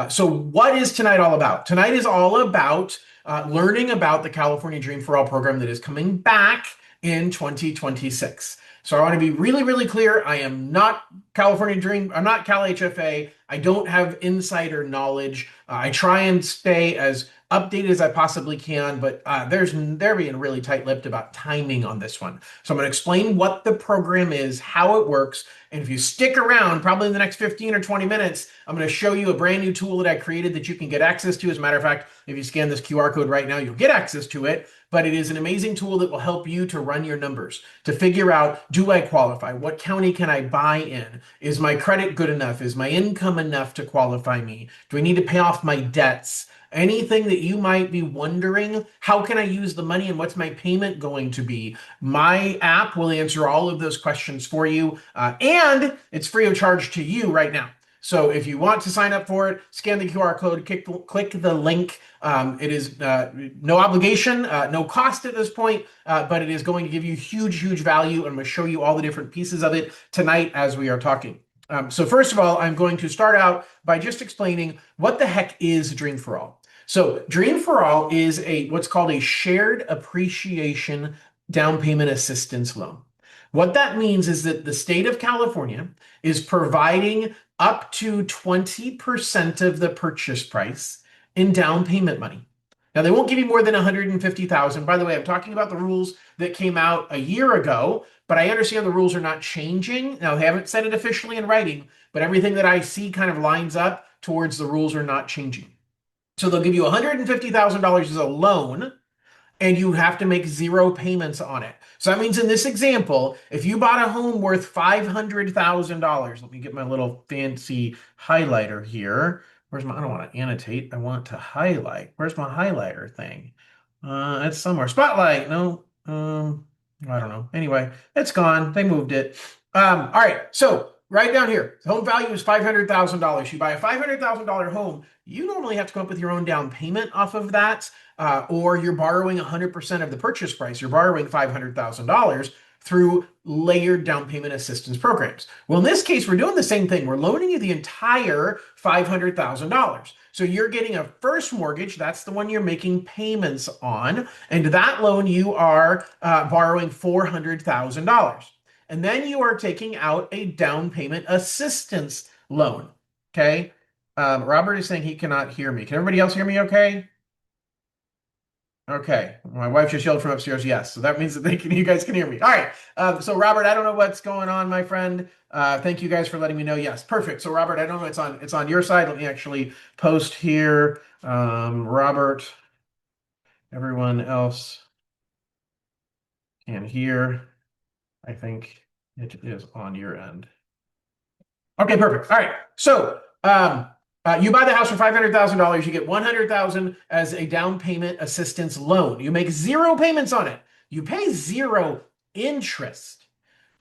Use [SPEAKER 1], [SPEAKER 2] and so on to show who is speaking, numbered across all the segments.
[SPEAKER 1] So what is tonight all about? Tonight is all about learning about the California Dream for All program that is coming back in 2026. So I want to be really, really clear. I am not California Dream. I'm not Cal HFA. I don't have insider knowledge. I try and stay as updated as I possibly can, but they're being really tight-lipped about timing on this one. So I'm going to explain what the program is, how it works, and if you stick around, probably in the next 15 or 20 minutes, I'm going to show you a brand new tool that I created that you can get access to. As a matter of fact, if you scan this QR code right now, you'll get access to it. But it is an amazing tool that will help you to run your numbers, to figure out, do I qualify? What county can I buy in? Is my credit good enough? Is my income enough to qualify me? Do I need to pay off my debts? Anything that you might be wondering, how can I use the money and what's my payment going to be? My app will answer all of those questions for you, and it's free of charge to you right now. So if you want to sign up for it, scan the QR code, click the link. It is no obligation, no cost at this point, but it is going to give you huge, huge value. And I'm going to show you all the different pieces of it tonight as we are talking. So first of all, I'm going to start out by just explaining what the heck is Dream for All. So Dream for All is what's called a shared appreciation down payment assistance loan. What that means is that the state of California is providing up to 20% of the purchase price in down payment money. Now, they won't give you more than 150,000. By the way, I'm talking about the rules that came out a year ago, but I understand the rules are not changing. Now, they haven't said it officially in writing, but everything that I see kind of lines up towards the rules are not changing. So they'll give you $150,000 as a loan, and you have to make zero payments on it. So that means in this example, if you bought a home worth $500,000, let me get my little fancy highlighter here. I don't want to annotate, I want to highlight. Where's my highlighter thing? It's somewhere. Spotlight, no, I don't know. Anyway, it's gone. They moved it. All right, so right down here, home value is $500,000. You buy a $500,000 home, you normally have to come up with your own down payment off of that, or you're borrowing 100% of the purchase price. You're borrowing $500,000 through layered down payment assistance programs. Well, in this case, we're doing the same thing. We're loaning you the entire $500,000. So you're getting a first mortgage. That's the one you're making payments on. And that loan, you are borrowing $400,000. And then you are taking out a down payment assistance loan. Okay. Robert is saying he cannot hear me. Can everybody else hear me okay? Okay. My wife just yelled from upstairs, yes. So that means that you guys can hear me. All right. So Robert, I don't know what's going on, my friend. Thank you guys for letting me know. Yes, perfect. So Robert, I don't know, it's on your side. Let me actually post here. Robert, everyone else can hear. I think it is on your end. Okay, perfect. All right. So you buy the house for $500,000. You get $100,000 as a down payment assistance loan. You make zero payments on it. You pay zero interest.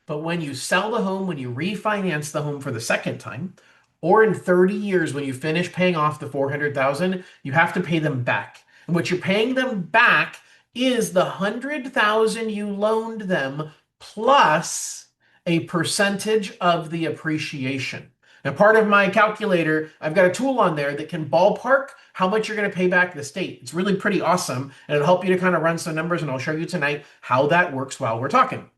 [SPEAKER 1] But when you sell the home, when you refinance the home for the second time, or in 30 years when you finish paying off the $400,000, you have to pay them back. And what you're paying them back is the $100,000 you loaned them plus a percentage of the appreciation. Now, part of my calculator, I've got a tool on there that can ballpark how much you're going to pay back the state. It's really pretty awesome, and it'll help you to kind of run some numbers, and I'll show you tonight how that works while we're talking.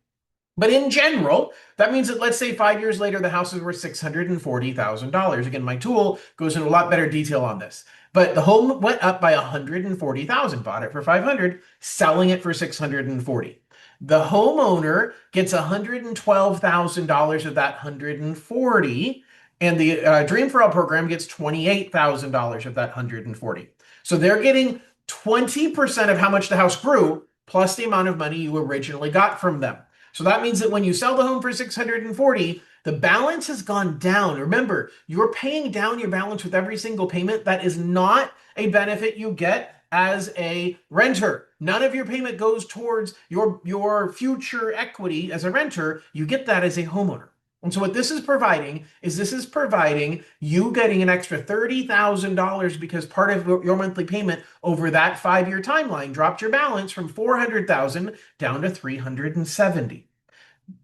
[SPEAKER 1] But in general, that means that let's say 5 years later, the house is worth $640,000. Again, my tool goes into a lot better detail on this. But the home went up by $140,000, bought it for $500, selling it for $640. The homeowner gets $112,000 of that $140,000, and the Dream for All program gets $28,000 of that $140,000. So they're getting 20% of how much the house grew, plus the amount of money you originally got from them. So that means that when you sell the home for $640,000, the balance has gone down. Remember, you're paying down your balance with every single payment. That is not a benefit you get as a renter. None of your payment goes towards your future equity as a renter. You get that as a homeowner. And so what this is providing you getting an extra $30,000 because part of your monthly payment over that 5-year timeline dropped your balance from $400,000 down to $370,000.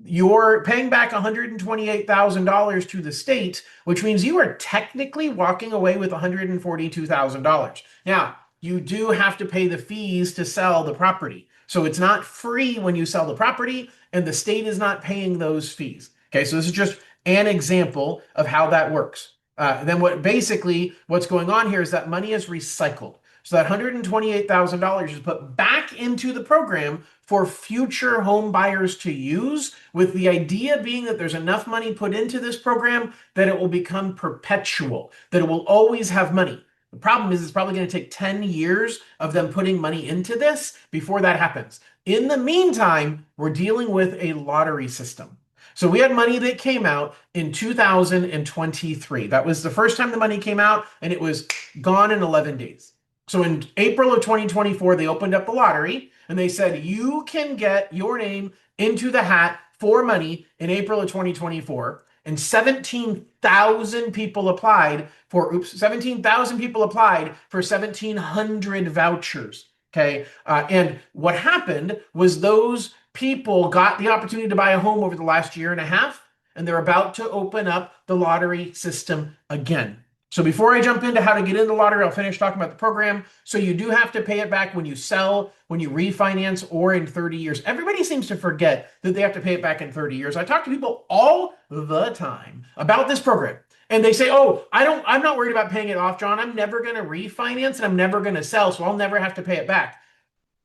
[SPEAKER 1] you're paying back $128,000 to the state, which means you are technically walking away with $142,000. Now, you do have to pay the fees to sell the property. So it's not free when you sell the property, and the state is not paying those fees. Okay, so this is just an example of how that works. Then what's going on here is that money is recycled. So that $128,000 is put back into the program for future home buyers to use, with the idea being that there's enough money put into this program that it will become perpetual, that it will always have money. The problem is it's probably going to take 10 years of them putting money into this before that happens. In the meantime, we're dealing with a lottery system. So we had money that came out in 2023. That was the first time the money came out, and it was gone in 11 days. So in April of 2024, they opened up the lottery and they said, you can get your name into the hat for money in April of 2024. And 17,000 people applied for 1,700 vouchers. Okay. And what happened was those people got the opportunity to buy a home over the last year and a half, and they're about to open up the lottery system again. So before I jump into how to get into the lottery, I'll finish talking about the program. So you do have to pay it back when you sell, when you refinance, or in 30 years. Everybody seems to forget that they have to pay it back in 30 years. I talk to people all the time about this program. And they say, oh, I'm not worried about paying it off, John. I'm never going to refinance and I'm never going to sell, so I'll never have to pay it back.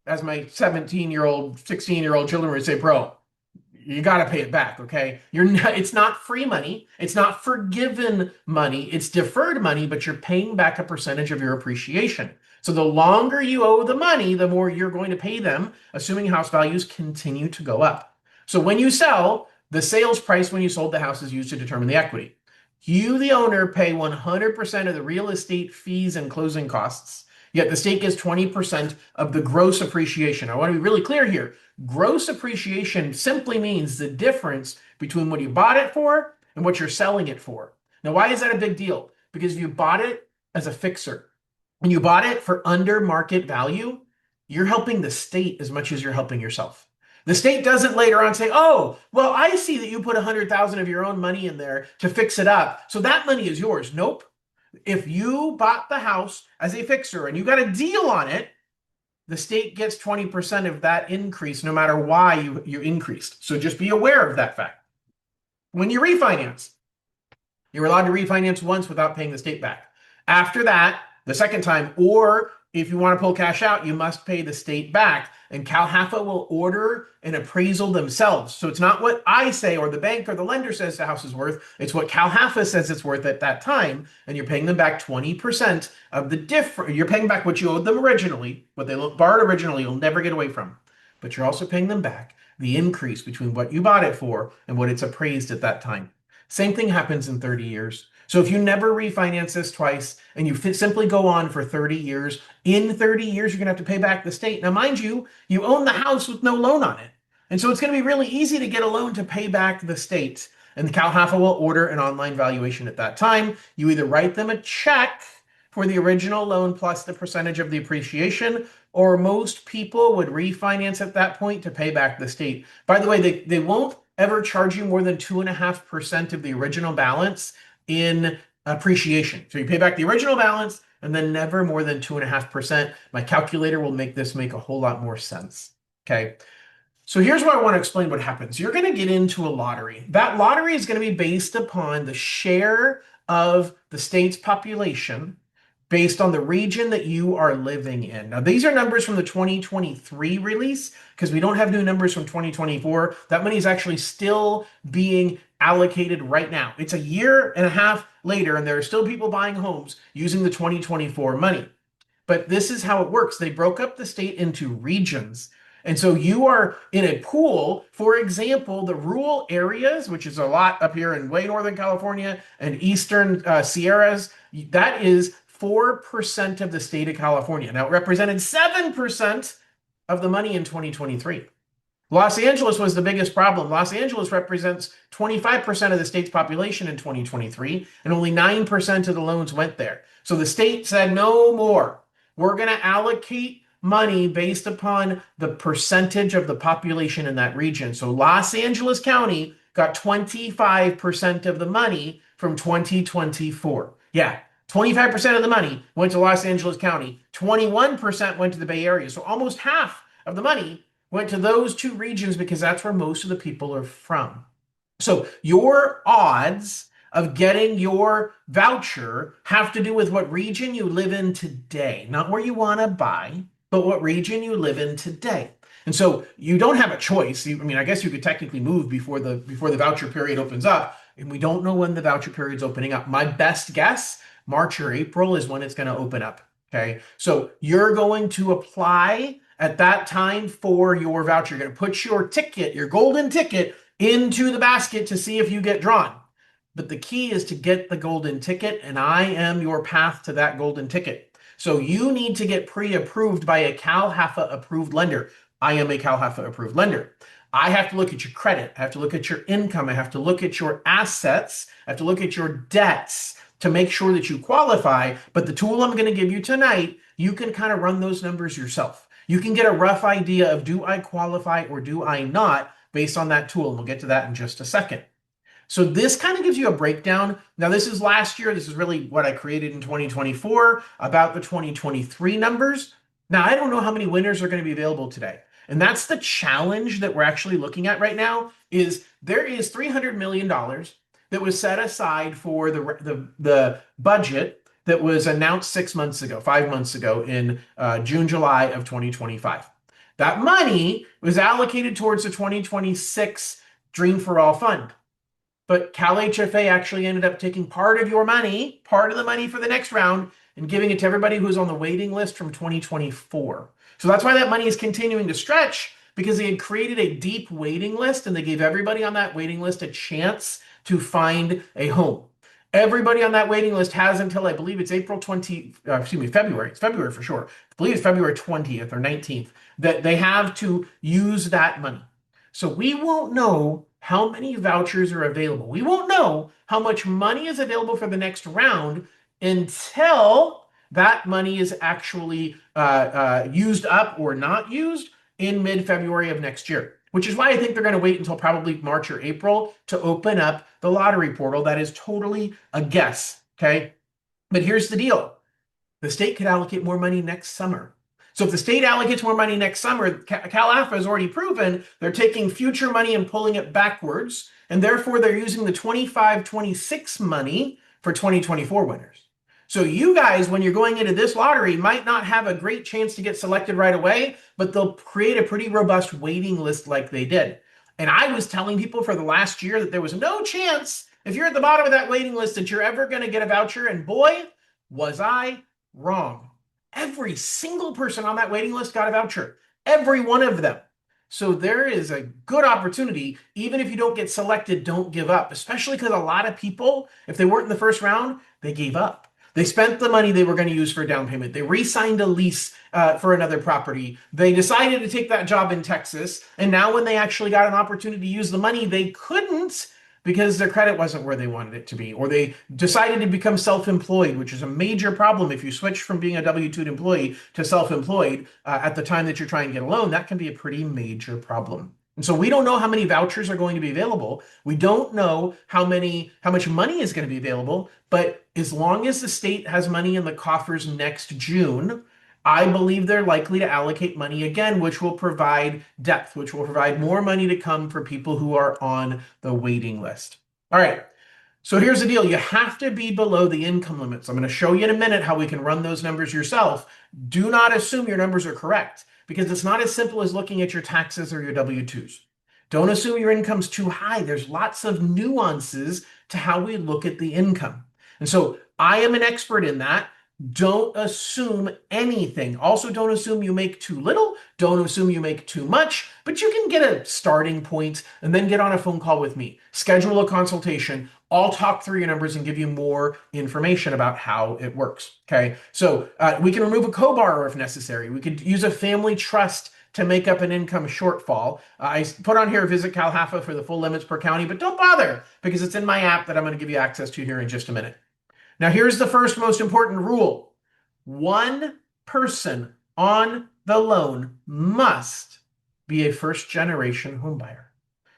[SPEAKER 1] As my 17-year-old, 16-year-old children would say, bro, you got to pay it back, okay? It's not free money. It's not forgiven money. It's deferred money, but you're paying back a percentage of your appreciation. So the longer you owe the money, the more you're going to pay them, assuming house values continue to go up. So when you sell, the sales price when you sold the house is used to determine the equity. You, the owner, pay 100% of the real estate fees and closing costs, yet the state gets 20% of the gross appreciation. I want to be really clear here. Gross appreciation simply means the difference between what you bought it for and what you're selling it for. Now, why is that a big deal? Because if you bought it as a fixer and you bought it for under market value, you're helping the state as much as you're helping yourself. The state doesn't later on say, oh, well, I see that you put 100,000 of your own money in there to fix it up, so that money is yours. Nope. If you bought the house as a fixer and you got a deal on it, the state gets 20% of that increase no matter why you increased. So just be aware of that fact. When you refinance, you're allowed to refinance once without paying the state back. After that, the second time, or if you want to pull cash out, you must pay the state back. And CalHFA will order an appraisal themselves. So it's not what I say or the bank or the lender says the house is worth. It's what CalHFA says it's worth at that time. And you're paying them back 20% of the difference. You're paying back what you owed them originally, what they borrowed originally, you'll never get away from. But you're also paying them back the increase between what you bought it for and what it's appraised at that time. Same thing happens in 30 years. So if you never refinance this twice and you simply go on for 30 years, in 30 years, you're going to have to pay back the state. Now, mind you, you own the house with no loan on it. And so it's going to be really easy to get a loan to pay back the state. And the CalHFA will order an online valuation at that time. You either write them a check for the original loan plus the percentage of the appreciation, or most people would refinance at that point to pay back the state. By the way, they won't ever charge you more than 2.5% of the original balance in appreciation. So you pay back the original balance and then never more than 2.5%. My calculator will make this make a whole lot more sense. Okay. So here's what I want to explain what happens. You're going to get into a lottery. That lottery is going to be based upon the share of the state's population based on the region that you are living in. Now, these are numbers from the 2023 release because we don't have new numbers from 2024. That money is actually still being allocated right now. It's a year and a half later, and there are still people buying homes using the 2024 money. But this is how it works. They broke up the state into regions. And so you are in a pool, for example, the rural areas, which is a lot up here in way Northern California and Eastern Sierras, that is 4% of the state of California. Now, it represented 7% of the money in 2023. Los Angeles was the biggest problem. Los Angeles represents 25% of the state's population in 2023, and only 9% of the loans went there. So the state said, no more. We're going to allocate money based upon the percentage of the population in that region. So Los Angeles County got 25% of the money from 2024. Yeah, 25% of the money went to Los Angeles County, 21% went to the Bay Area. So almost half of the money went to those two regions because that's where most of the people are from. So your odds of getting your voucher have to do with what region you live in today, not where you want to buy, but what region you live in today. And so you don't have a choice. I mean, I guess you could technically move before the voucher period opens up, and we don't know when the voucher period's opening up. My best guess, March or April is when it's going to open up. Okay. So you're going to apply at that time for your voucher. You're going to put your ticket, your golden ticket, into the basket to see if you get drawn. But the key is to get the golden ticket, and I am your path to that golden ticket. So you need to get pre-approved by a CalHFA approved lender. I am a CalHFA approved lender. I have to look at your credit. I have to look at your income. I have to look at your assets. I have to look at your debts to make sure that you qualify. But the tool I'm going to give you tonight, you can kind of run those numbers yourself. You can get a rough idea of, do I qualify or do I not, based on that tool. And we'll get to that in just a second. So this kind of gives you a breakdown. Now, this is last year. This is really what I created in 2024 about the 2023 numbers. Now, I don't know how many winners are going to be available today. And that's the challenge that we're actually looking at right now, is there is $300 million that was set aside for the budget that was announced 6 months ago, 5 months ago in June, July of 2025. That money was allocated towards the 2026 Dream for All Fund. But CalHFA actually ended up taking part of your money, part of the money for the next round, and giving it to everybody who's on the waiting list from 2024. So that's why that money is continuing to stretch, because they had created a deep waiting list and they gave everybody on that waiting list a chance to find a home. Everybody on that waiting list has until, I believe it's February. It's February for sure. I believe it's February 20th or 19th that they have to use that money. So we won't know how many vouchers are available. We won't know how much money is available for the next round until that money is actually used up or not used in mid-February of next year, which is why I think they're going to wait until probably March or April to open up the lottery portal. That is totally a guess, okay? But here's the deal. The state could allocate more money next summer. So if the state allocates more money next summer, CalAFA has already proven they're taking future money and pulling it backwards, and therefore they're using the 25-26 money for 2024 winners. So you guys, when you're going into this lottery, might not have a great chance to get selected right away, but they'll create a pretty robust waiting list like they did. And I was telling people for the last year that there was no chance, if you're at the bottom of that waiting list, that you're ever going to get a voucher. And boy, was I wrong. Every single person on that waiting list got a voucher. Every one of them. So there is a good opportunity. Even if you don't get selected, don't give up, especially because a lot of people, if they weren't in the first round, they gave up. They spent the money they were going to use for a down payment. They re-signed a lease for another property. They decided to take that job in Texas. And now when they actually got an opportunity to use the money, they couldn't because their credit wasn't where they wanted it to be. Or they decided to become self-employed, which is a major problem. If you switch from being a W-2 employee to self-employed at the time that you're trying to get a loan, that can be a pretty major problem. And so we don't know how many vouchers are going to be available. We don't know how much money is going to be available. But as long as the state has money in the coffers next June, I believe they're likely to allocate money again, which will provide depth, which will provide more money to come for people who are on the waiting list. All right. So here's the deal. You have to be below the income limits. I'm going to show you in a minute how we can run those numbers yourself. Do not assume your numbers are correct, because it's not as simple as looking at your taxes or your W-2s. Don't assume your income's too high. There's lots of nuances to how we look at the income. And so I am an expert in that. Don't assume anything. Also, don't assume you make too little. Don't assume you make too much, but you can get a starting point and then get on a phone call with me. Schedule a consultation. I'll talk through your numbers and give you more information about how it works. Okay. So we can remove a co-borrower if necessary. We could use a family trust to make up an income shortfall. I put on here, visit CalHFA for the full limits per county, but don't bother because it's in my app that I'm going to give you access to here in just a minute. Now, here's the first most important rule. One person on the loan must be a first generation homebuyer.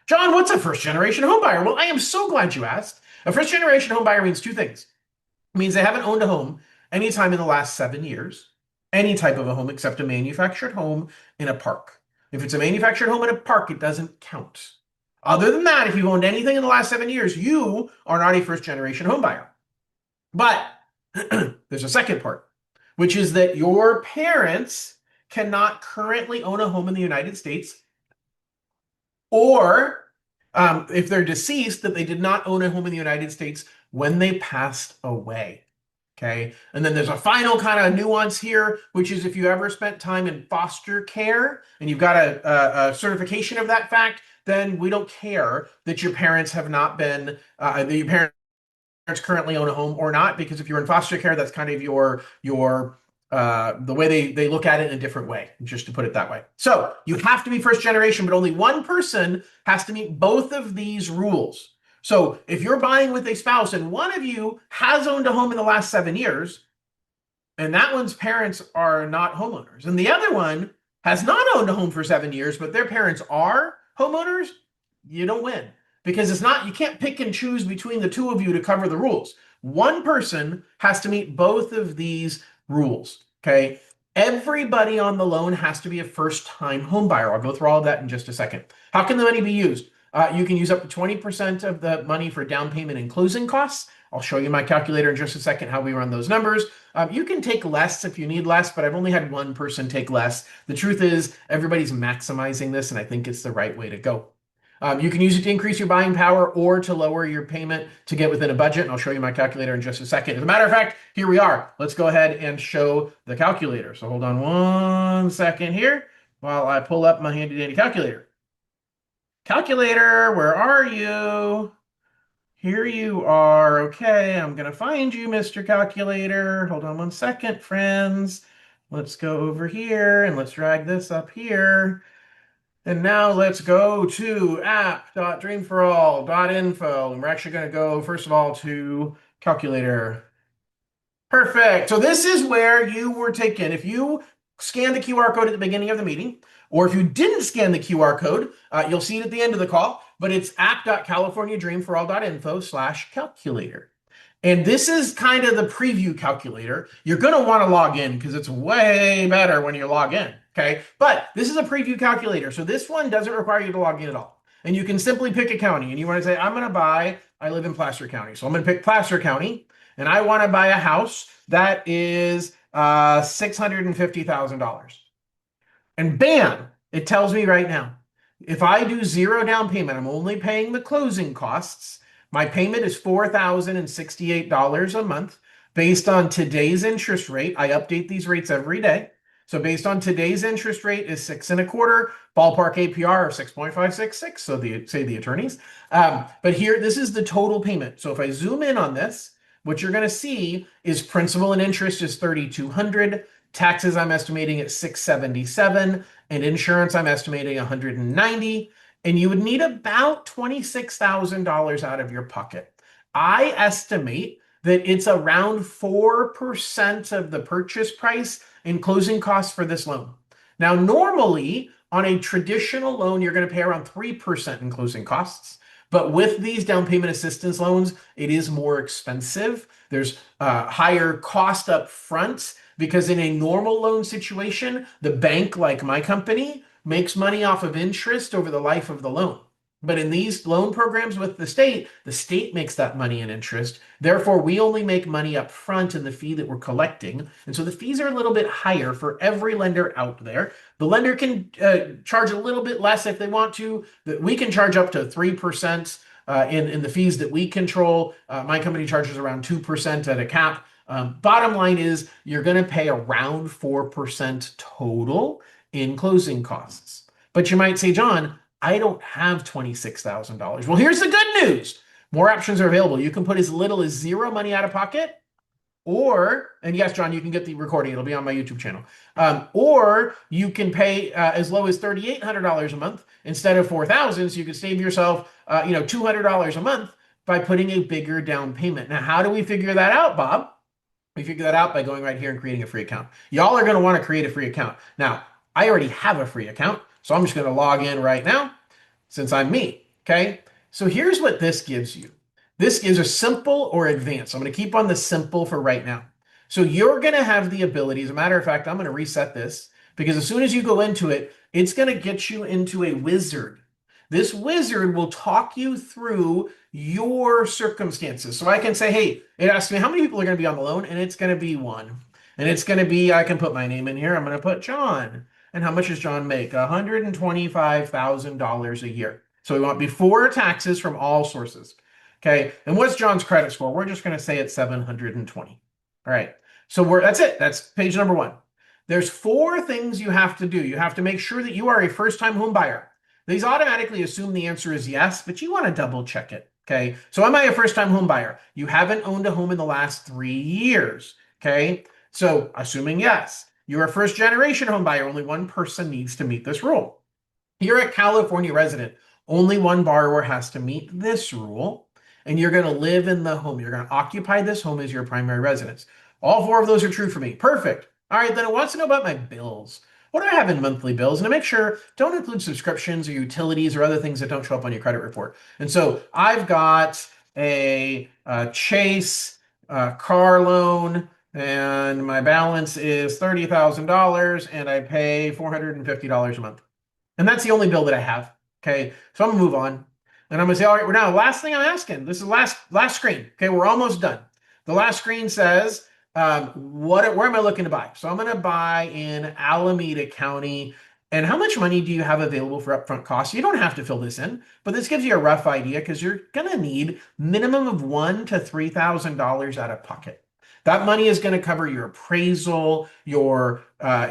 [SPEAKER 1] John, what's a first generation homebuyer? Well, I am so glad you asked. A first generation homebuyer means two things. It means they haven't owned a home anytime in the last 7 years, any type of a home except a manufactured home in a park. If it's a manufactured home in a park, it doesn't count. Other than that, if you've owned anything in the last 7 years, you are not a first generation homebuyer. But there's a second part, which is that your parents cannot currently own a home in the United States, or if they're deceased, that they did not own a home in the United States when they passed away. Okay. And then there's a final kind of nuance here, which is if you ever spent time in foster care and you've got a certification of that fact, then we don't care that your parents have not been, that your parents currently own a home or not, because if you're in foster care, that's kind of your the way they look at it in a different way, just to put it that way. So you have to be first generation, but only one person has to meet both of these rules. So if you're buying with a spouse and one of you has owned a home in the last 7 years, and that one's parents are not homeowners, and the other one has not owned a home for 7 years, but their parents are homeowners, you don't win, because it's not, you can't pick and choose between the two of you to cover the rules. One person has to meet both of these rules. Okay. Everybody on the loan has to be a first-time home buyer. I'll go through all of that in just a second. How can the money be used? You can use up to 20% of the money for down payment and closing costs. I'll show you my calculator in just a second how we run those numbers. You can take less if you need less, but I've only had one person take less. The truth is everybody's maximizing this, and I think it's the right way to go. You can use it to increase your buying power or to lower your payment to get within a budget. And I'll show you my calculator in just a second. As a matter of fact, here we are. Let's go ahead and show the calculator. So hold on 1 second here while I pull up my handy dandy calculator. Calculator, where are you? Here you are. Okay, I'm going to find you, Mr. Calculator. Hold on 1 second, friends. Let's go over here and let's drag this up here. And now let's go to app.dreamforall.info. And we're actually going to go, first of all, to calculator. Perfect. So this is where you were taken. If you scan the QR code at the beginning of the meeting, or if you didn't scan the QR code, you'll see it at the end of the call, but it's app.californiadreamforall.info/calculator. And this is kind of the preview calculator. You're going to want to log in because it's way better when you log in. Okay. But this is a preview calculator. So this one doesn't require you to log in at all. And you can simply pick a county and you want to say, I'm going to buy, I live in Placer County. So I'm going to pick Placer County and I want to buy a house that is $650,000. And bam, it tells me right now, if I do zero down payment, I'm only paying the closing costs. My payment is $4,068 a month based on today's interest rate. I update these rates every day. So based on today's interest rate is 6.25, ballpark APR of 6.566. So say the attorneys. But here, this is the total payment. So if I zoom in on this, what you're going to see is principal and interest is $3,200. Taxes I'm estimating at $677, and insurance I'm estimating $190. And you would need about $26,000 out of your pocket. I estimate that it's around 4% of the purchase price in closing costs for this loan. Now, normally on a traditional loan, you're going to pay around 3% in closing costs. But with these down payment assistance loans, it is more expensive. There's higher cost up front because in a normal loan situation, the bank, like my company, makes money off of interest over the life of the loan. But in these loan programs with the state makes that money in interest. Therefore, we only make money up front in the fee that we're collecting. And so the fees are a little bit higher for every lender out there. The lender can charge a little bit less if they want to. We can charge up to 3% in the fees that we control. My company charges around 2% at a cap. Bottom line is you're going to pay around 4% total in closing costs. But you might say, John, I don't have $26,000. Well, here's the good news. More options are available. You can put as little as zero money out of pocket, and yes, John, you can get the recording. It'll be on my YouTube channel. Or you can pay as low as $3,800 a month instead of $4,000. So you can save yourself, $200 a month by putting a bigger down payment. Now, how do we figure that out, Bob? We figure that out by going right here and creating a free account. Y'all are going to want to create a free account. Now, I already have a free account, so I'm just going to log in right now since I'm me. Okay. So here's what this gives you. This gives a simple or advanced. I'm going to keep on the simple for right now. So you're going to have the ability. As a matter of fact, I'm going to reset this because as soon as you go into it, it's going to get you into a wizard. This wizard will talk you through your circumstances. So I can say, hey, it asks me how many people are going to be on the loan, and it's going to be one. And it's going to be, I can put my name in here. I'm going to put John. And how much does John make? $125,000 a year. So we want before taxes from all sources. Okay. And what's John's credit score? We're just going to say it's 720. All right. So that's it. That's page number one. There's four things you have to do. You have to make sure that you are a first-time home buyer. These automatically assume the answer is yes, but you want to double check it. Okay. So am I a first-time home buyer? You haven't owned a home in the last 3 years. Okay. So assuming yes. You're a first generation home buyer. Only one person needs to meet this rule. You're a California resident. Only one borrower has to meet this rule. And you're going to live in the home. You're going to occupy this home as your primary residence. All four of those are true for me. Perfect. All right, then it wants to know about my bills. What do I have in monthly bills? And to make sure, don't include subscriptions or utilities or other things that don't show up on your credit report. And so I've got a Chase car loan, and my balance is $30,000 and I pay $450 a month. And that's the only bill that I have. Okay. So I'm gonna move on. And I'm gonna say, all right, we're now last thing I'm asking. This is last screen. Okay, we're almost done. The last screen says, where am I looking to buy? So I'm gonna buy in Alameda County. And how much money do you have available for upfront costs? You don't have to fill this in, but this gives you a rough idea because you're gonna need minimum of $1,000 to $3,000 out of pocket. That money is going to cover your appraisal, your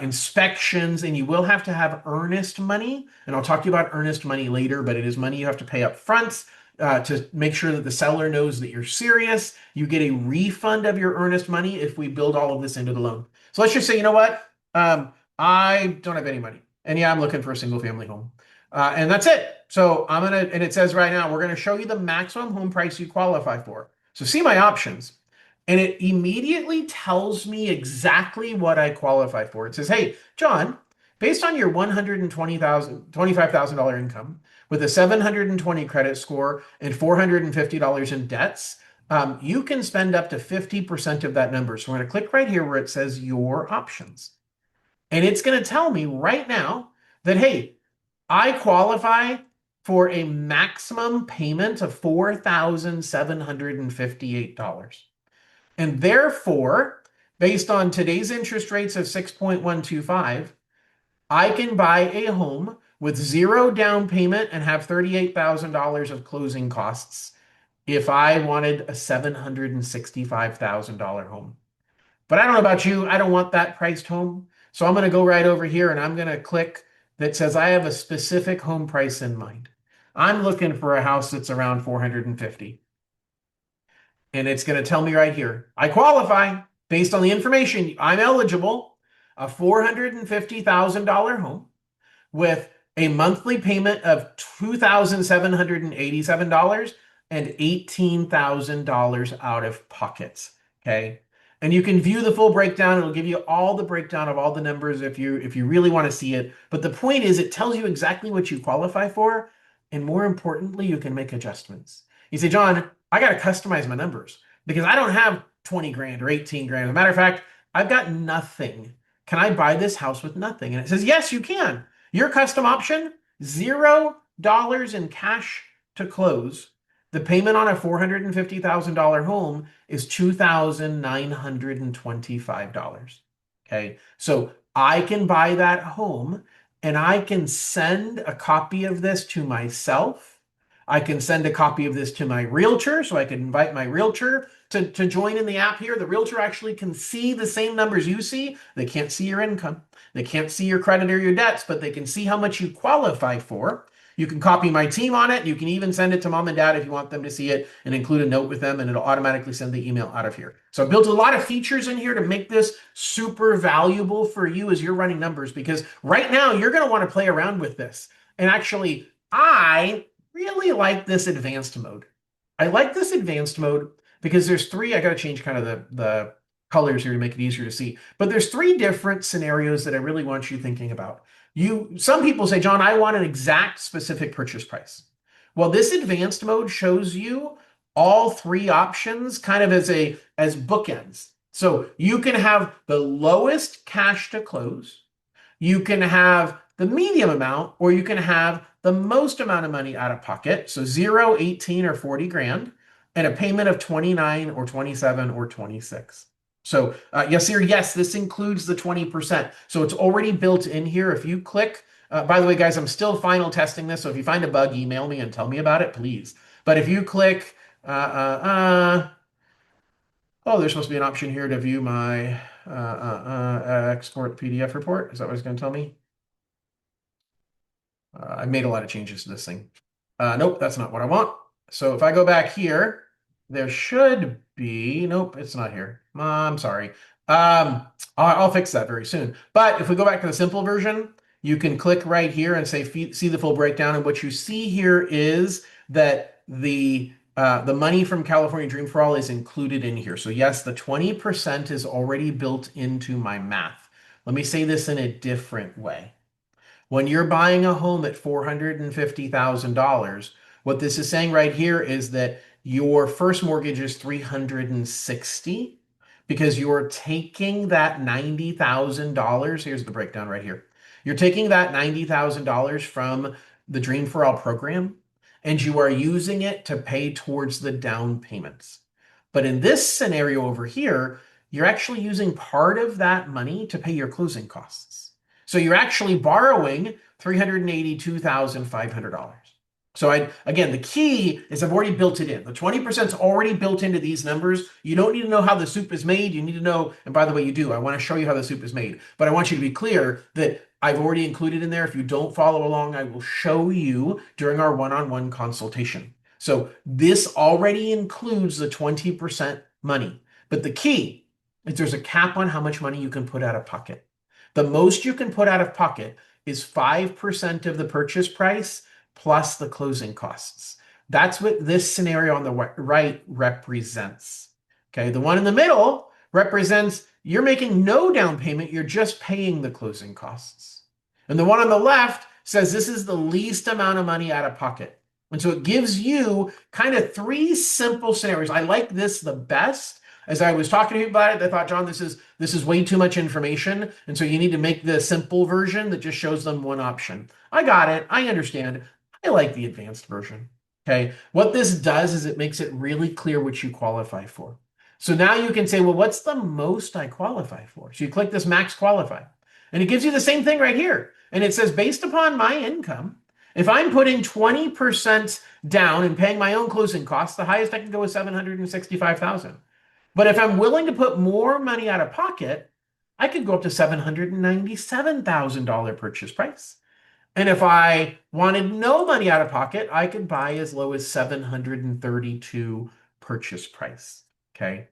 [SPEAKER 1] inspections, and you will have to have earnest money. And I'll talk to you about earnest money later, but it is money you have to pay up front to make sure that the seller knows that you're serious. You get a refund of your earnest money if we build all of this into the loan. So let's just say, you know what? I don't have any money. And yeah, I'm looking for a single family home. And that's it. So and it says right now, we're going to show you the maximum home price you qualify for. So see my options. And it immediately tells me exactly what I qualify for. It says, hey, John, based on your $25,000 income with a 720 credit score and $450 in debts, you can spend up to 50% of that number. So we're going to click right here where it says your options. And it's going to tell me right now that, hey, I qualify for a maximum payment of $4,758. And therefore, based on today's interest rates of 6.125, I can buy a home with zero down payment and have $38,000 of closing costs if I wanted a $765,000 home. But I don't know about you, I don't want that priced home. So I'm going to go right over here and I'm going to click that says I have a specific home price in mind. I'm looking for a house that's around 450. And it's going to tell me right here, I qualify based on the information. I'm eligible, a $450,000 home with a monthly payment of $2,787 and $18,000 out of pockets. Okay. And you can view the full breakdown. It'll give you all the breakdown of all the numbers if you really want to see it. But the point is it tells you exactly what you qualify for. And more importantly, you can make adjustments. You say, John, I got to customize my numbers because I don't have 20 grand or 18 grand. As a matter of fact, I've got nothing. Can I buy this house with nothing? And it says, yes, you can. Your custom option, $0 in cash to close. The payment on a $450,000 home is $2,925. Okay. So I can buy that home and I can send a copy of this to myself. I can send a copy of this to my realtor, so I can invite my realtor to join in the app here. The realtor actually can see the same numbers you see. They can't see your income. They can't see your credit or your debts, but they can see how much you qualify for. You can copy my team on it. You can even send it to mom and dad if you want them to see it and include a note with them, and it'll automatically send the email out of here. So I built a lot of features in here to make this super valuable for you as you're running numbers, because right now you're going to want to play around with this. And actually, I really like this advanced mode. I like this advanced mode because there's three. I got to change kind of the colors here to make it easier to see. But there's three different scenarios that I really want you thinking about. Some people say, John, I want an exact specific purchase price. Well, this advanced mode shows you all three options kind of as bookends. So you can have the lowest cash to close, you can have the medium amount, or you can have the most amount of money out of pocket. So 0, 18, or 40 grand, and a payment of 29 or 27 or 26. So yes, here, yes, this includes the 20%. So it's already built in here. If you click, by the way, guys, I'm still final testing this. So if you find a bug, email me and tell me about it, please. But if you click, oh, there's supposed to be an option here to view my export PDF report. Is that what it's going to tell me? I made a lot of changes to this thing. Nope, that's not what I want. So if I go back here, there should be, nope, it's not here. I'm sorry. I'll fix that very soon. But if we go back to the simple version, you can click right here and say, see the full breakdown. And what you see here is that the money from California Dream for All is included in here. So yes, the 20% is already built into my math. Let me say this in a different way. When you're buying a home at $450,000, what this is saying right here is that your first mortgage is $360 because you're taking that $90,000. Here's the breakdown right here. You're taking that $90,000 from the Dream for All program and you are using it to pay towards the down payments. But in this scenario over here, you're actually using part of that money to pay your closing costs. So you're actually borrowing $382,500. So again, the key is I've already built it in. The 20% is already built into these numbers. You don't need to know how the soup is made. You need to know, and by the way, you do. I want to show you how the soup is made. But I want you to be clear that I've already included in there. If you don't follow along, I will show you during our one-on-one consultation. So this already includes the 20% money. But the key is there's a cap on how much money you can put out of pocket. The most you can put out of pocket is 5% of the purchase price plus the closing costs. That's what this scenario on the right represents. Okay, the one in the middle represents you're making no down payment, you're just paying the closing costs. And the one on the left says this is the least amount of money out of pocket. And so it gives you kind of three simple scenarios. I like this the best. As I was talking to you about it, I thought, John, this is way too much information. And so you need to make the simple version that just shows them one option. I got it. I understand. I like the advanced version. Okay. What this does is it makes it really clear what you qualify for. So now you can say, well, what's the most I qualify for? So you click this max qualify and it gives you the same thing right here. And it says, based upon my income, if I'm putting 20% down and paying my own closing costs, the highest I can go is $765,000. But if I'm willing to put more money out of pocket, I could go up to $797,000 purchase price. And if I wanted no money out of pocket, I could buy as low as $732 purchase price. Okay.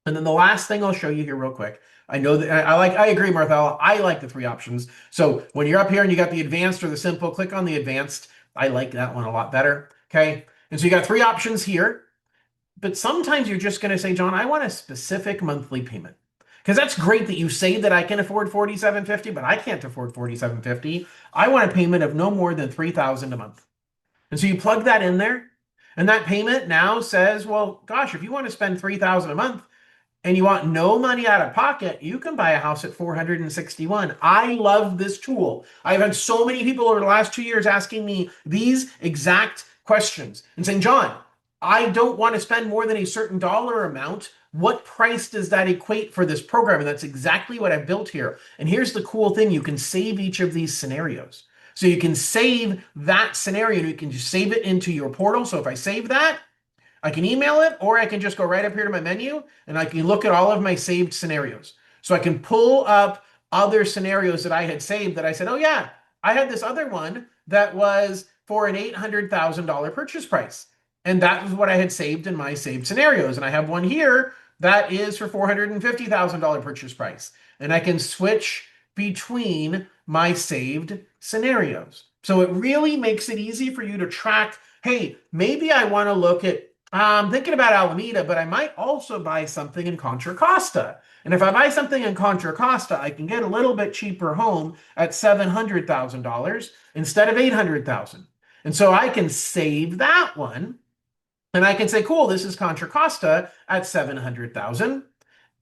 [SPEAKER 1] And then the last thing I'll show you here real quick. I know that I agree, Marthella. I like the three options. So when you're up here and you got the advanced or the simple, click on the advanced. I like that one a lot better. Okay. And so you got three options here. But sometimes you're just going to say, John, I want a specific monthly payment. Because that's great that you say that I can afford $4,750, but I can't afford $4,750. I want a payment of no more than $3,000 a month. And so you plug that in there, and that payment now says, well, gosh, if you want to spend $3,000 a month and you want no money out of pocket, you can buy a house at $461. I love this tool. I've had so many people over the last 2 years asking me these exact questions and saying, John, I don't want to spend more than a certain dollar amount. What price does that equate for this program? And that's exactly what I've built here. And here's the cool thing. You can save each of these scenarios. So you can save that scenario and you can just save it into your portal. So if I save that, I can email it, or I can just go right up here to my menu and I can look at all of my saved scenarios. So I can pull up other scenarios that I had saved that I said, oh yeah, I had this other one that was for an $800,000 purchase price. And that was what I had saved in my saved scenarios. And I have one here that is for $450,000 purchase price. And I can switch between my saved scenarios. So it really makes it easy for you to track, hey, maybe I want to look at I'm thinking about Alameda, but I might also buy something in Contra Costa. And if I buy something in Contra Costa, I can get a little bit cheaper home at $700,000 instead of 800,000. And so I can save that one and I can say, cool, this is Contra Costa at 700,000.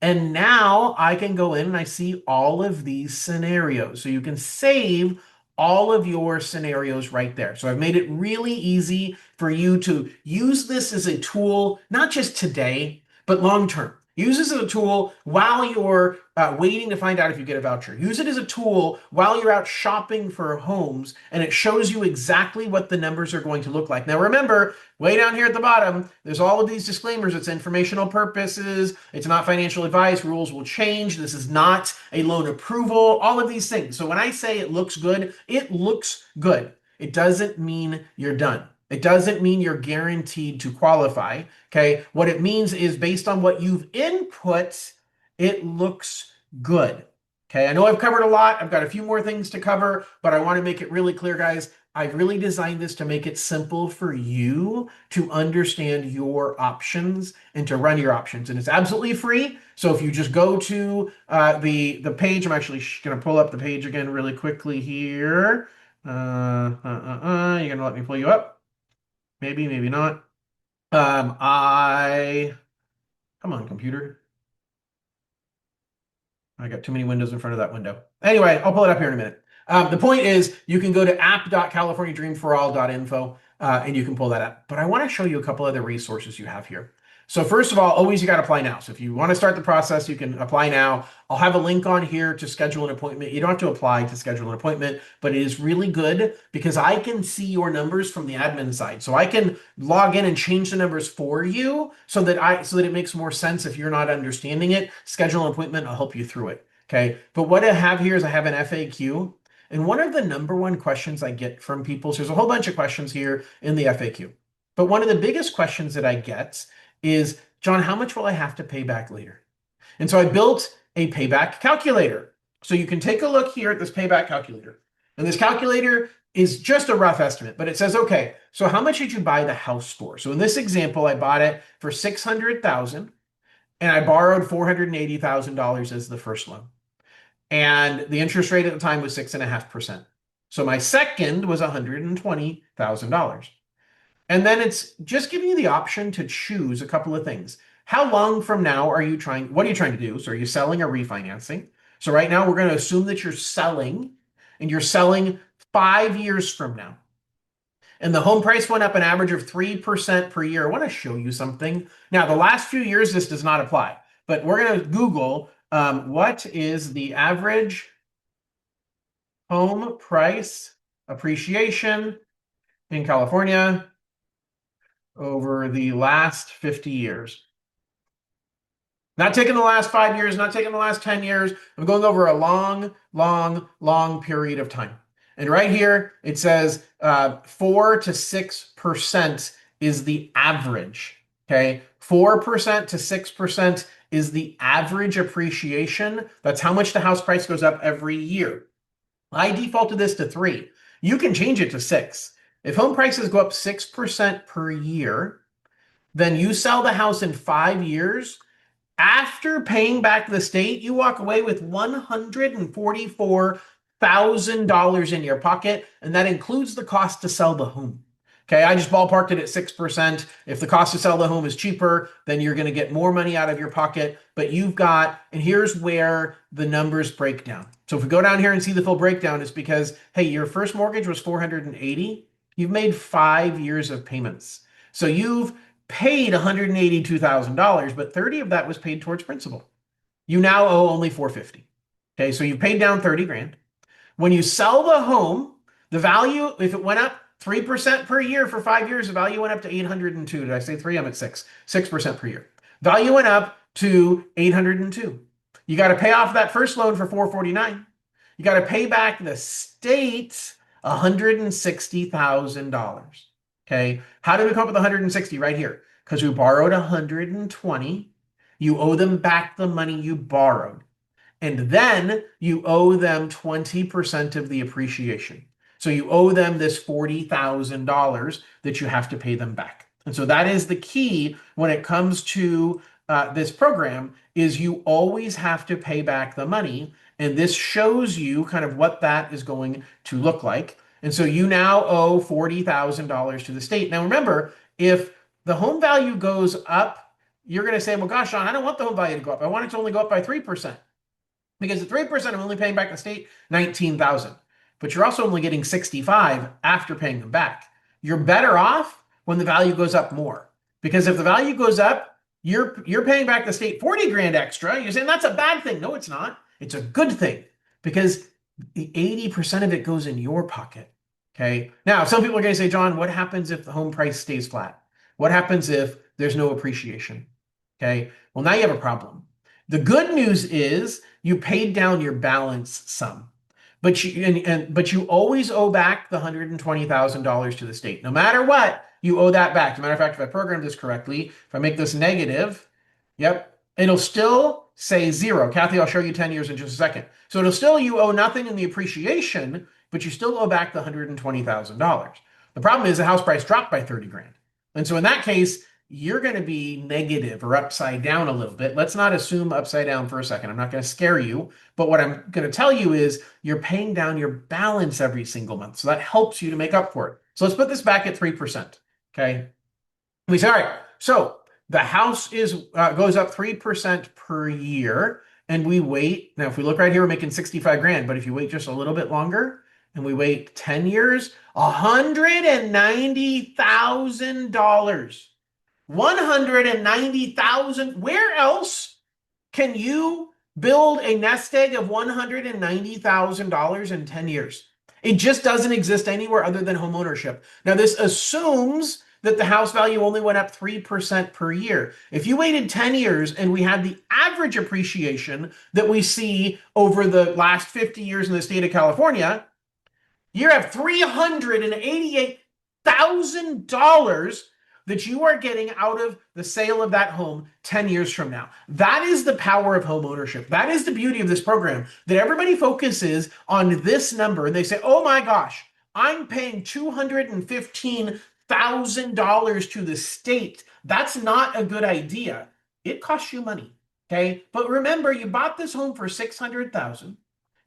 [SPEAKER 1] And now I can go in and I see all of these scenarios. So you can save all of your scenarios right there. So I've made it really easy for you to use this as a tool, not just today, but long term. Use this as a tool while you're waiting to find out if you get a voucher. Use it as a tool while you're out shopping for homes, and it shows you exactly what the numbers are going to look like. Now, remember, way down here at the bottom, there's all of these disclaimers. It's informational purposes. It's not financial advice. Rules will change. This is not a loan approval. All of these things. So when I say it looks good, it looks good. It doesn't mean you're done. It doesn't mean you're guaranteed to qualify. Okay. What it means is based on what you've input, it looks good. Okay. I know I've covered a lot. I've got a few more things to cover, but I want to make it really clear, guys. I've really designed this to make it simple for you to understand your options and to run your options. And it's absolutely free. So if you just go to the page, I'm actually going to pull up the page again really quickly here. You're going to let me pull you up? Maybe, maybe not. I come on, computer. I got too many windows in front of that window. Anyway, I'll pull it up here in a minute. The point is, you can go to app.californiadreamforall.info and you can pull that up. But I want to show you a couple other resources you have here. So first of all, always you got to apply now. So if you want to start the process, you can apply now. I'll have a link on here to schedule an appointment. You don't have to apply to schedule an appointment, but it is really good because I can see your numbers from the admin side. So I can log in and change the numbers for you so that it makes more sense if you're not understanding it. Schedule an appointment, I'll help you through it. Okay. But what I have here is I have an FAQ. And one of the number one questions I get from people, so there's a whole bunch of questions here in the FAQ. But one of the biggest questions that I get is, John, how much will I have to pay back later? And so I built a payback calculator. So you can take a look here at this payback calculator. And this calculator is just a rough estimate, but it says, okay, so how much did you buy the house for? So in this example, I bought it for $600,000 and I borrowed $480,000 as the first loan. And the interest rate at the time was 6.5%. So my second was $120,000. And then it's just giving you the option to choose a couple of things. How long from now what are you trying to do? So are you selling or refinancing? So right now we're going to assume that you're selling and you're selling 5 years from now. And the home price went up an average of 3% per year. I want to show you something. Now, the last few years, this does not apply, but we're going to Google what is the average home price appreciation in California over the last 50 years. Not taking the last 5 years, not taking the last 10 years. I'm going over a long, long, long period of time. And right here, it says 4 to 6% is the average. Okay, 4% to 6% is the average appreciation. That's how much the house price goes up every year. I defaulted this to 3. You can change it to 6. If home prices go up 6% per year, then you sell the house in 5 years. After paying back the state, you walk away with $144,000 in your pocket, and that includes the cost to sell the home. Okay, I just ballparked it at 6%. If the cost to sell the home is cheaper, then you're going to get more money out of your pocket. But you've got, and here's where the numbers break down. So if we go down here and see the full breakdown, it's because, hey, your first mortgage was $480,000. You've made 5 years of payments. So you've paid $182,000, but 30 of that was paid towards principal. You now owe only $450,000. Okay, so you paid down 30 grand. When you sell the home, the value, if it went up 3% per year for 5 years, the value went up to 802. Did I say 3? I'm at 6. 6% per year. Value went up to 802. You got to pay off that first loan for 449. You got to pay back the state $160,000. Okay. How did we come up with 160 right here? Because we borrowed 120. You owe them back the money you borrowed. And then you owe them 20% of the appreciation. So you owe them this $40,000 that you have to pay them back. And so that is the key when it comes to this program is you always have to pay back the money. And this shows you kind of what that is going to look like. And so you now owe $40,000 to the state. Now remember, if the home value goes up, you're going to say, well, gosh, Sean, I don't want the home value to go up. I want it to only go up by 3%. Because at 3%, I'm only paying back the state 19,000. But you're also only getting 65 after paying them back. You're better off when the value goes up more. Because if the value goes up, you're paying back the state 40 grand extra. You're saying that's a bad thing. No, it's not. It's a good thing because the 80% of it goes in your pocket. Okay. Now, some people are going to say, John, what happens if the home price stays flat? What happens if there's no appreciation? Okay. Well, now you have a problem. The good news is you paid down your balance some, but you always owe back the $120,000 to the state. No matter what, you owe that back. As a matter of fact, if I program this correctly, if I make this negative, yep, it'll still say zero. Kathy, I'll show you 10 years in just a second. So it'll still, you owe nothing in the appreciation, but you still owe back the $120,000. The problem is the house price dropped by 30 grand. And so in that case, you're going to be negative or upside down a little bit. Let's not assume upside down for a second. I'm not going to scare you. But what I'm going to tell you is you're paying down your balance every single month. So that helps you to make up for it. So let's put this back at 3%. Okay. We say, all right, so the house is goes up 3% per year. And we wait. Now, if we look right here, we're making 65 grand. But if you wait just a little bit longer and we wait 10 years, $190,000. 190,000. Where else can you build a nest egg of $190,000 in 10 years? It just doesn't exist anywhere other than home ownership. Now, this assumes that the house value only went up 3% per year. If you waited 10 years and we had the average appreciation that we see over the last 50 years in the state of California, you have $388,000 that you are getting out of the sale of that home 10 years from now. That is the power of home ownership. That is the beauty of this program, that everybody focuses on this number and they say, oh my gosh, I'm paying $215,000 to the state. That's not a good idea. It costs you money. Okay. But remember, you bought this home for $600,000.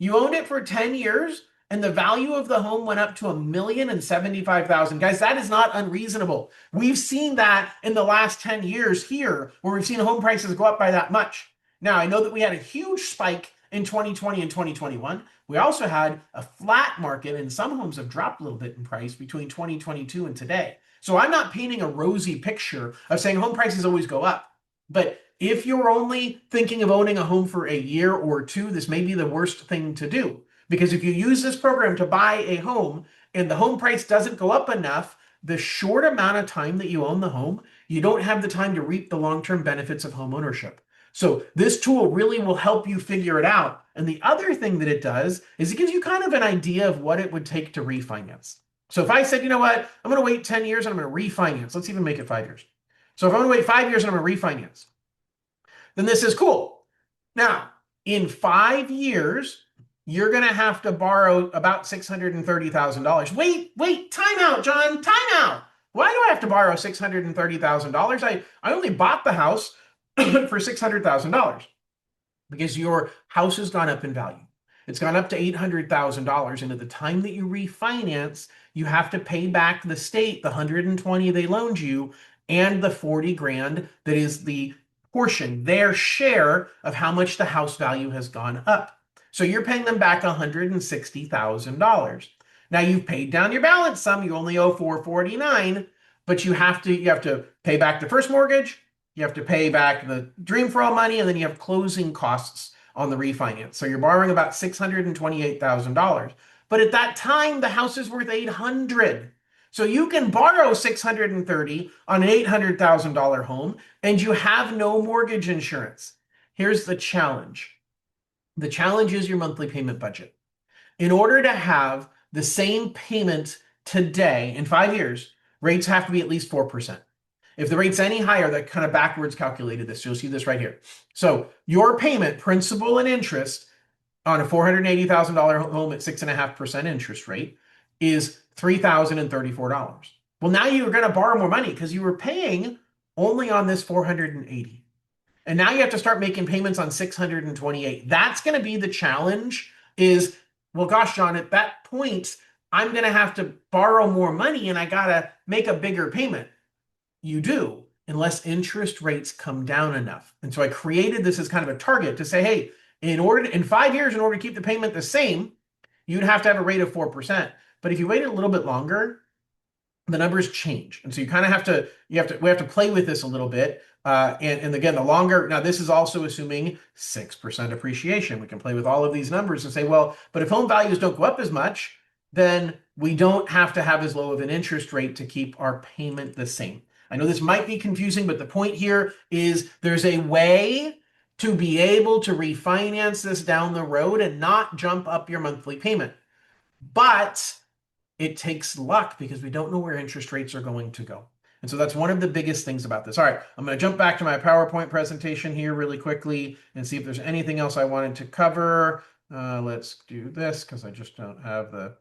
[SPEAKER 1] You owned it for 10 years. And the value of the home went up to $1,075,000. Guys, that is not unreasonable. We've seen that in the last 10 years here, where we've seen home prices go up by that much. Now, I know that we had a huge spike in 2020 and 2021. We also had a flat market, and some homes have dropped a little bit in price between 2022 and today. So I'm not painting a rosy picture of saying home prices always go up. But if you're only thinking of owning a home for a year or two, this may be the worst thing to do. Because if you use this program to buy a home and the home price doesn't go up enough, the short amount of time that you own the home, you don't have the time to reap the long-term benefits of home ownership. So this tool really will help you figure it out. And the other thing that it does is it gives you kind of an idea of what it would take to refinance. So if I said, you know what, I'm going to wait 10 years and I'm going to refinance. Let's even make it 5 years. So if I'm going to wait 5 years and I'm going to refinance, then this is cool. Now, in 5 years, you're going to have to borrow about $630,000. Wait, time out, John, time out. Why do I have to borrow $630,000? I only bought the house for $600,000 because your house has gone up in value. It's gone up to $800,000. And at the time that you refinance, you have to pay back the state the $120,000 they loaned you and the $40,000 grand that is the portion, their share of how much the house value has gone up. So you're paying them back $160,000. Now you've paid down your balance some. You only owe $449,000, but you have to pay back the first mortgage. You have to pay back the Dream for All money, and then you have closing costs on the refinance. So you're borrowing about $628,000. But at that time, the house is worth $800,000. So you can borrow $630,000 on an $800,000 home, and you have no mortgage insurance. Here's the challenge. The challenge is your monthly payment budget. In order to have the same payment today in 5 years, rates have to be at least 4%. If the rate's any higher, that kind of backwards calculated this. You'll see this right here. So your payment, principal and interest on a $480,000 home at 6.5% interest rate is $3,034. Well, now you're going to borrow more money because you were paying only on this 480. And now you have to start making payments on 628. That's going to be the challenge is, well, gosh, John, at that point, I'm going to have to borrow more money and I got to make a bigger payment. You do, unless interest rates come down enough. And so I created this as kind of a target to say, hey, in 5 years, in order to keep the payment the same, you'd have to have a rate of 4%. But if you waited a little bit longer, the numbers change. And so you kind of we have to play with this a little bit. And again, the longer, now this is also assuming 6% appreciation. We can play with all of these numbers and say, well, but if home values don't go up as much, then we don't have to have as low of an interest rate to keep our payment the same. I know this might be confusing, but the point here is there's a way to be able to refinance this down the road and not jump up your monthly payment. But it takes luck because we don't know where interest rates are going to go. And so that's one of the biggest things about this. All right, I'm going to jump back to my PowerPoint presentation here really quickly and see if there's anything else I wanted to cover. Let's do this because I just don't have the...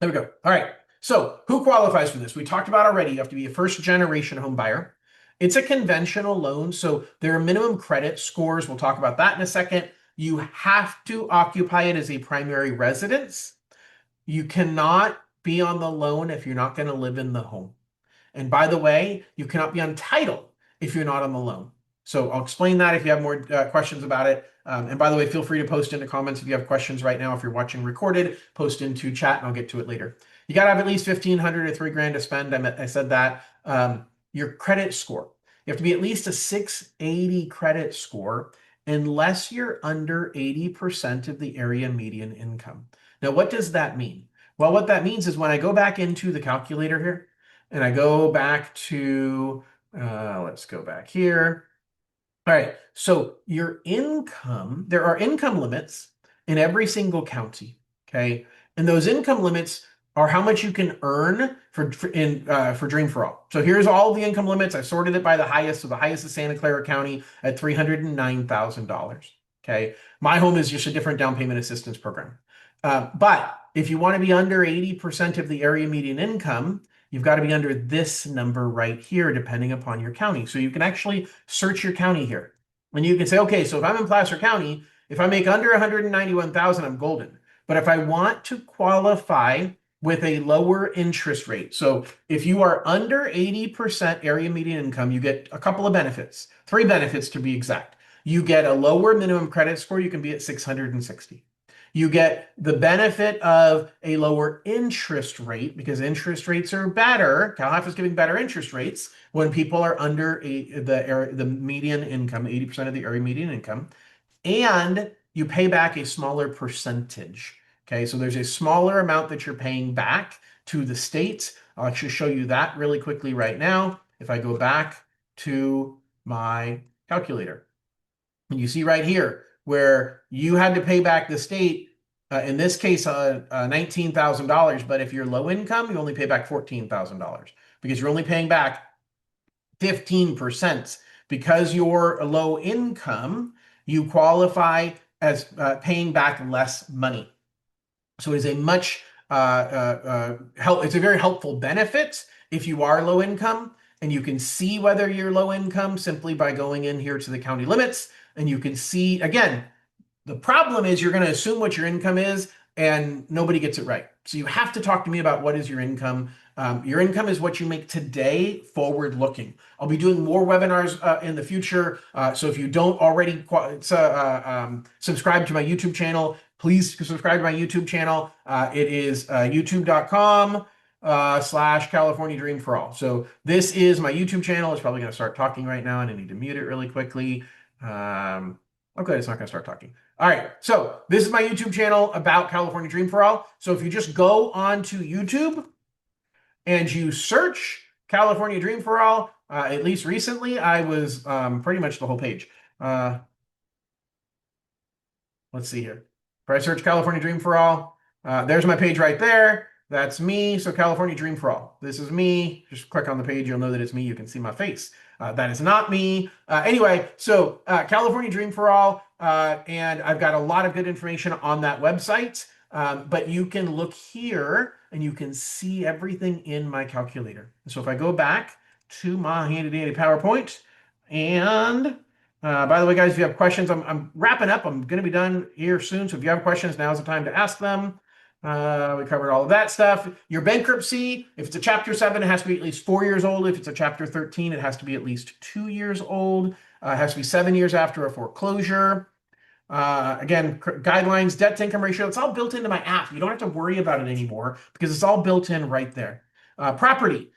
[SPEAKER 1] There we go. All right, so who qualifies for this? We talked about already, you have to be a first-generation home buyer. It's a conventional loan, so there are minimum credit scores. We'll talk about that in a second. You have to occupy it as a primary residence. You cannot be on the loan if you're not going to live in the home. And by the way, you cannot be on title if you're not on the loan. So I'll explain that if you have more questions about it. And by the way, feel free to post into comments if you have questions right now. If you're watching recorded, post into chat and I'll get to it later. You got to have at least 1,500 or $3,000 to spend. I said that. Your credit score. You have to be at least a 680 credit score unless you're under 80% of the area median income. Now, what does that mean? Well, what that means is when I go back into the calculator here and I go back to, let's go back here. All right, so your income, there are income limits in every single county, okay? And those income limits are how much you can earn for Dream for All. So here's all the income limits. I sorted it by the highest. So the highest is Santa Clara County at $309,000, okay? My home is just a different down payment assistance program. But if you want to be under 80% of the area median income, you've got to be under this number right here, depending upon your county. So you can actually search your county here. And you can say, okay, so if I'm in Placer County, if I make under 191,000, I'm golden. But if I want to qualify with a lower interest rate, so if you are under 80% area median income, you get a couple of benefits, 3 benefits to be exact. You get a lower minimum credit score. You can be at 660. You get the benefit of a lower interest rate because interest rates are better. CalHF is giving better interest rates when people are under the median income, 80% of the area median income, and you pay back a smaller percentage. Okay, so there's a smaller amount that you're paying back to the state. I'll actually show you that really quickly right now. If I go back to my calculator, and you see right here, where you had to pay back the state, in this case, $19,000. But if you're low income, you only pay back $14,000 because you're only paying back 15%. Because you're a low income, you qualify as paying back less money. So it is a much it's a very helpful benefit if you are low income, and you can see whether you're low income simply by going in here to the county limits. And you can see, again, the problem is you're going to assume what your income is and nobody gets it right. So you have to talk to me about what is your income. Your income is what you make today, forward looking. I'll be doing more webinars in the future. So if you don't already subscribe to my YouTube channel, please subscribe to my YouTube channel. It is youtube.com/California Dream for All. So this is my YouTube channel. It's probably going to start talking right now, and I need to mute it really quickly. Okay, it's not going to start talking. All right, so this is my YouTube channel about California Dream for All. So if you just go on to YouTube and you search California Dream for All, at least recently, I was pretty much the whole page. Let's see here. If I search California Dream for All, there's my page right there. That's me. So California Dream for All. This is me. Just click on the page. You'll know that it's me. You can see my face. That is not me. Anyway, so California Dream for All. And I've got a lot of good information on that website. But you can look here and you can see everything in my calculator. So if I go back to my handy dandy PowerPoint, and by the way, guys, if you have questions, I'm wrapping up. I'm going to be done here soon. So if you have questions, now's the time to ask them. We covered all of that stuff. Your bankruptcy, if it's a Chapter 7, it has to be at least 4 years old. If it's a Chapter 13, it has to be at least 2 years old. It has to be 7 years after a foreclosure. Again, guidelines, debt to income ratio, it's all built into my app. You don't have to worry about it anymore because it's all built in right there. Property,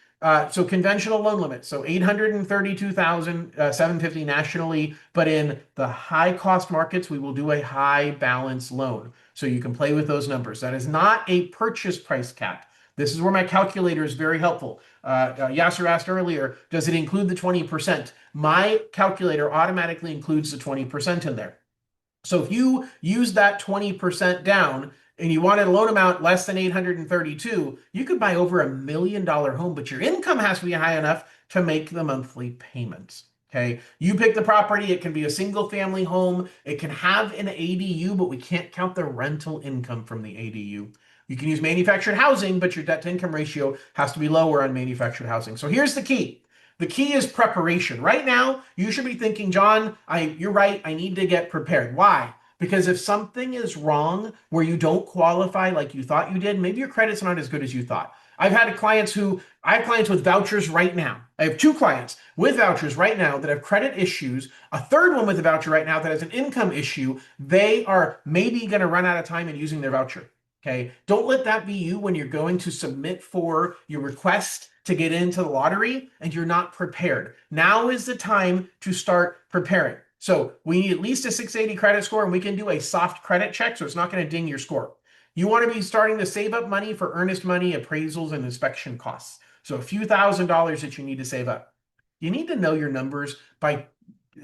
[SPEAKER 1] so conventional loan limit, so 832,750 nationally, but in the high cost markets, we will do a high balance loan. So you can play with those numbers. That is not a purchase price cap. This is where my calculator is very helpful. Yasser asked earlier, does it include the 20%? My calculator automatically includes the 20% in there. So if you use that 20% down and you wanted a loan amount less than 832, you could buy over $1 million home, but your income has to be high enough to make the monthly payments. Okay. You pick the property. It can be a single family home. It can have an ADU, but we can't count the rental income from the ADU. You can use manufactured housing, but your debt to income ratio has to be lower on manufactured housing. So here's the key. The key is preparation. Right now, you should be thinking, John, you're right. I need to get prepared. Why? Because if something is wrong where you don't qualify like you thought you did, maybe your credit's not as good as you thought. I have clients with vouchers right now. I have 2 clients with vouchers right now that have credit issues. A third one with a voucher right now that has an income issue. They are maybe going to run out of time in using their voucher. Okay. Don't let that be you when you're going to submit for your request to get into the lottery and you're not prepared. Now is the time to start preparing. So we need at least a 680 credit score, and we can do a soft credit check so it's not going to ding your score. You want to be starting to save up money for earnest money, appraisals, and inspection costs. So a few $1,000s that you need to save up. You need to know your numbers by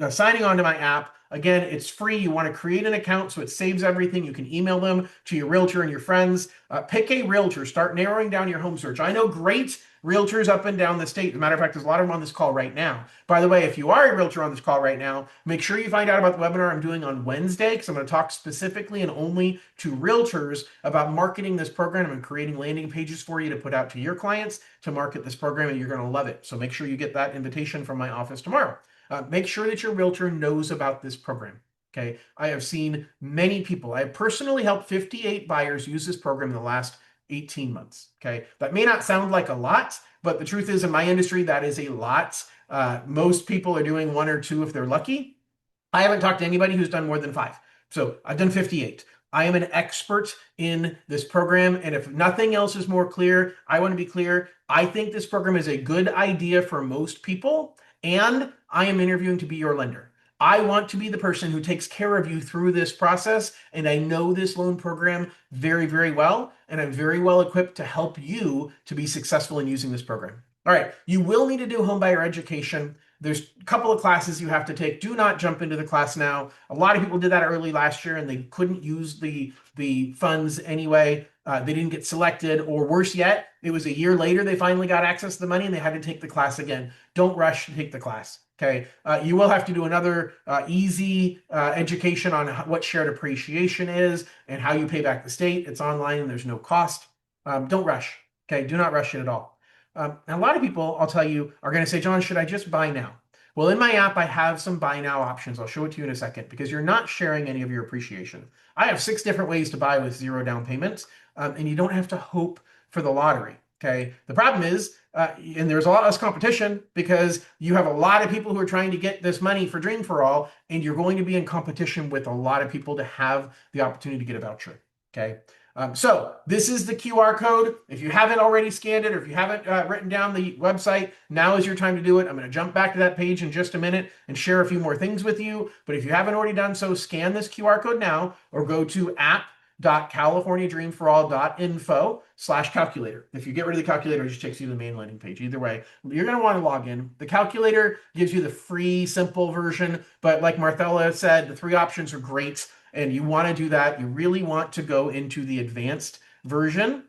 [SPEAKER 1] signing on to my app. Again, it's free. You want to create an account so it saves everything. You can email them to your realtor and your friends. Pick a realtor. Start narrowing down your home search. I know great realtors up and down the state. As a matter of fact, there's a lot of them on this call right now. By the way, if you are a realtor on this call right now, make sure you find out about the webinar I'm doing on Wednesday, because I'm going to talk specifically and only to realtors about marketing this program and creating landing pages for you to put out to your clients to market this program, and you're going to love it. So make sure you get that invitation from my office tomorrow. Make sure that your realtor knows about this program. Okay. I have seen many people. I have personally helped 58 buyers use this program in the last 18 months. Okay. That may not sound like a lot, but the truth is, in my industry, that is a lot. Most people are doing 1 or 2 if they're lucky. I haven't talked to anybody who's done more than 5. So I've done 58. I am an expert in this program. And if nothing else is more clear, I want to be clear. I think this program is a good idea for most people. And I am interviewing to be your lender. I want to be the person who takes care of you through this process. And I know this loan program very, very well. And I'm very well equipped to help you to be successful in using this program. All right. You will need to do homebuyer education. There's a couple of classes you have to take. Do not jump into the class now. A lot of people did that early last year and they couldn't use the funds anyway. They didn't get selected, or worse yet, it was a year later they finally got access to the money and they had to take the class again. Don't rush to take the class. Okay. You will have to do another easy education on what shared appreciation is and how you pay back the state. It's online and there's no cost. Don't rush. Okay. Do not rush it at all. And a lot of people, I'll tell you, are going to say, John, should I just buy now? Well, in my app, I have some buy now options. I'll show it to you in a second because you're not sharing any of your appreciation. I have 6 different ways to buy with 0 down payments, and you don't have to hope for the lottery. Okay. The problem is, and there's a lot less competition because you have a lot of people who are trying to get this money for Dream for All, and you're going to be in competition with a lot of people to have the opportunity to get a voucher. Okay. So this is the QR code. If you haven't already scanned it, or if you haven't written down the website, now is your time to do it. I'm going to jump back to that page in just a minute and share a few more things with you. But if you haven't already done so, scan this QR code now, or go to app.californiadreamforall.info/calculator. If you get rid of the calculator, it just takes you to the main landing page. Either way, you're going to want to log in. The calculator gives you the free, simple version. But like Marthella said, the 3 options are great. And you want to do that. You really want to go into the advanced version.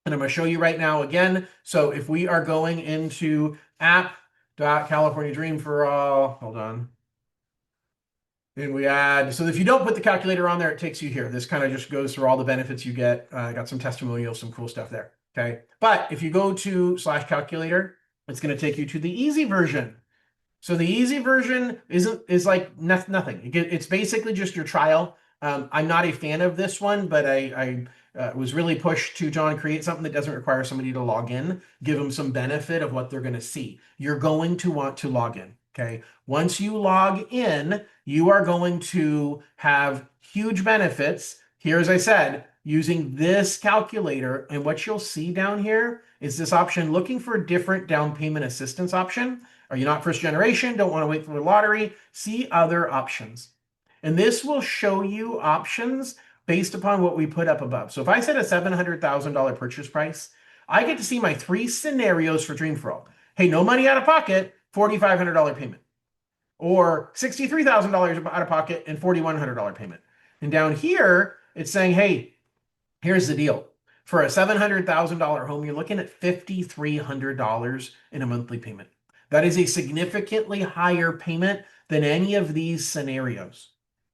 [SPEAKER 1] And I'm going to show you right now again. So if we are going into app.californiadreamforall, hold on. And we add, so if you don't put the calculator on there, it takes you here. This kind of just goes through all the benefits you get. I got some testimonials, some cool stuff there. Okay. But if you go to /calculator, it's going to take you to the easy version. So the easy version is like nothing. It's basically just your trial. I'm not a fan of this one, but I was really pushed to, John, create something that doesn't require somebody to log in, give them some benefit of what they're going to see. You're going to want to log in. Okay. Once you log in, you are going to have huge benefits. Here, as I said, using this calculator, and what you'll see down here is this option, looking for a different down payment assistance option. Are you not first generation? Don't want to wait for the lottery? See other options. And this will show you options based upon what we put up above. So if I set a $700,000 purchase price, I get to see my 3 scenarios for Dream for All. Hey, no money out of pocket, $4,500 payment. Or $63,000 out of pocket and $4,100 payment. And down here, it's saying, hey, here's the deal. For a $700,000 home, you're looking at $5,300 in a monthly payment. That is a significantly higher payment than any of these scenarios.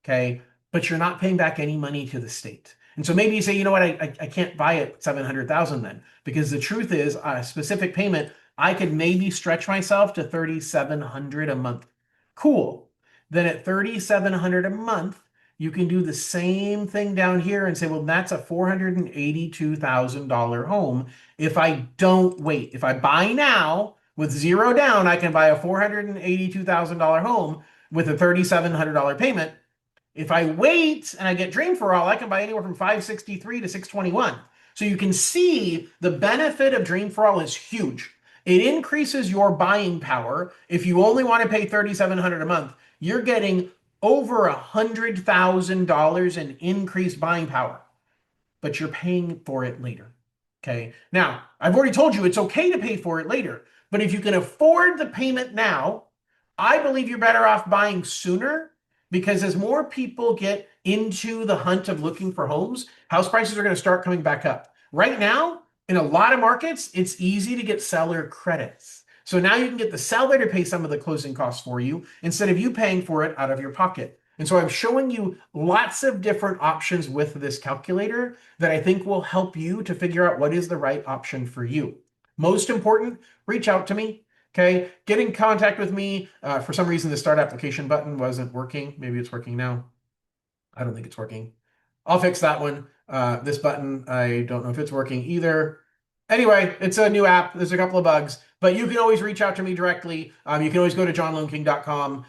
[SPEAKER 1] Okay. But you're not paying back any money to the state. And so maybe you say, you know what, I can't buy it 700,000 then, because the truth is a specific payment, I could maybe stretch myself to 3,700 a month. Cool. Then at 3,700 a month, you can do the same thing down here and say, well, that's a $482,000 home. If I don't wait, if I buy now with 0 down, I can buy a $482,000 home with a $3,700 payment. If I wait and I get Dream for All, I can buy anywhere from 563 to 621. So you can see the benefit of Dream for All is huge. It increases your buying power. If you only want to pay $3,700 a month, you're getting over $100,000 in increased buying power, but you're paying for it later. Okay. Now, I've already told you it's okay to pay for it later, but if you can afford the payment now, I believe you're better off buying sooner, because as more people get into the hunt of looking for homes, house prices are going to start coming back up. Right now, in a lot of markets, it's easy to get seller credits. So now you can get the seller to pay some of the closing costs for you instead of you paying for it out of your pocket. And so I'm showing you lots of different options with this calculator that I think will help you to figure out what is the right option for you. Most important, reach out to me. Okay, get in contact with me. For some reason, the start application button wasn't working. Maybe it's working now. I don't think it's working. I'll fix that one. This button, I don't know if it's working either. Anyway, it's a new app. There's a couple of bugs, but you can always reach out to me directly. You can always go to johnloneking.com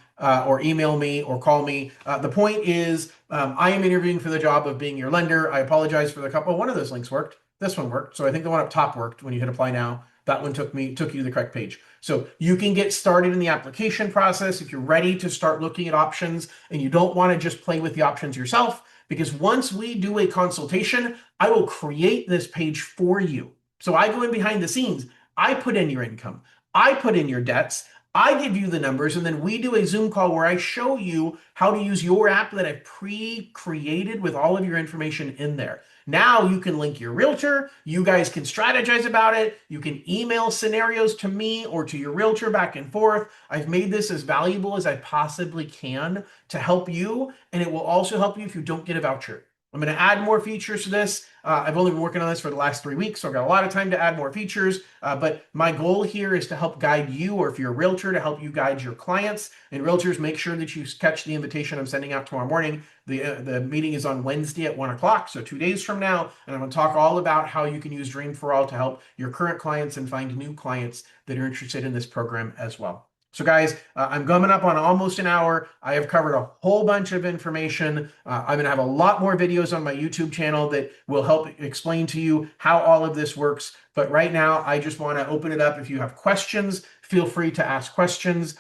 [SPEAKER 1] or email me or call me. The point is, I am interviewing for the job of being your lender. I apologize for the couple. One of those links worked. This one worked. So I think the one up top worked when you hit apply now. That one took you to the correct page. So you can get started in the application process if you're ready to start looking at options and you don't want to just play with the options yourself, because once we do a consultation, I will create this page for you. So I go in behind the scenes. I put in your income. I put in your debts. I give you the numbers, and then we do a Zoom call where I show you how to use your app that I've pre-created with all of your information in there. Now you can link your realtor. You guys can strategize about it. You can email scenarios to me or to your realtor back and forth. I've made this as valuable as I possibly can to help you, and it will also help you if you don't get a voucher. I'm going to add more features to this. I've only been working on this for the last 3 weeks, so I've got a lot of time to add more features. But my goal here is to help guide you, or if you're a realtor, to help you guide your clients. And realtors, make sure that you catch the invitation I'm sending out tomorrow morning. The meeting is on Wednesday at 1 o'clock, so 2 days from now. And I'm going to talk all about how you can use Dream for All to help your current clients and find new clients that are interested in this program as well. So guys, I'm coming up on almost an hour. I have covered a whole bunch of information. I'm going to have a lot more videos on my YouTube channel that will help explain to you how all of this works. But right now, I just want to open it up. If you have questions, feel free to ask questions.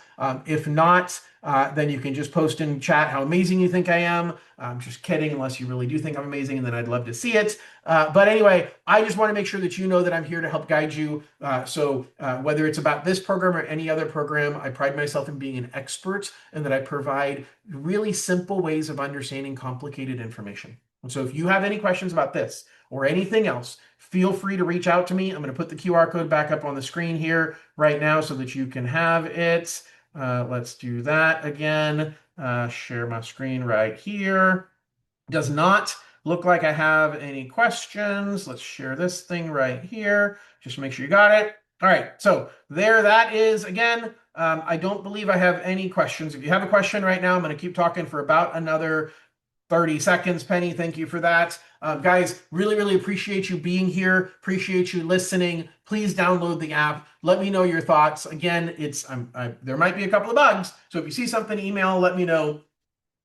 [SPEAKER 1] If not, then you can just post in chat how amazing you think I am. I'm just kidding, unless you really do think I'm amazing, and then I'd love to see it. But anyway, I just want to make sure that you know that I'm here to help guide you. So whether it's about this program or any other program, I pride myself in being an expert, and that I provide really simple ways of understanding complicated information. And so if you have any questions about this or anything else, feel free to reach out to me. I'm going to put the QR code back up on the screen here right now so that you can have it. Let's do that again. Share my screen right here. Does not look like I have any questions. Let's share this thing right here. Just make sure you got it. All right, so there that is. Again, I don't believe I have any questions. If you have a question right now, I'm going to keep talking for about another 30 seconds. Penny, thank you for that. Guys, really, really appreciate you being here. Appreciate you listening. Please download the app. Let me know your thoughts. Again, there might be a couple of bugs. So if you see something, email, let me know.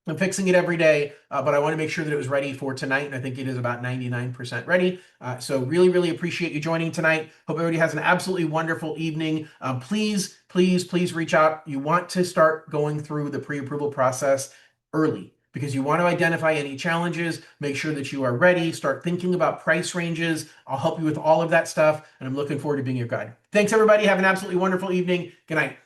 [SPEAKER 1] I'm fixing it every day, but I want to make sure that it was ready for tonight, and I think it is about 99% ready. So really, really appreciate you joining tonight. Hope everybody has an absolutely wonderful evening. Please, please, please reach out. You want to start going through the pre-approval process early because you want to identify any challenges, make sure that you are ready, start thinking about price ranges. I'll help you with all of that stuff, and I'm looking forward to being your guide. Thanks, everybody. Have an absolutely wonderful evening. Good night.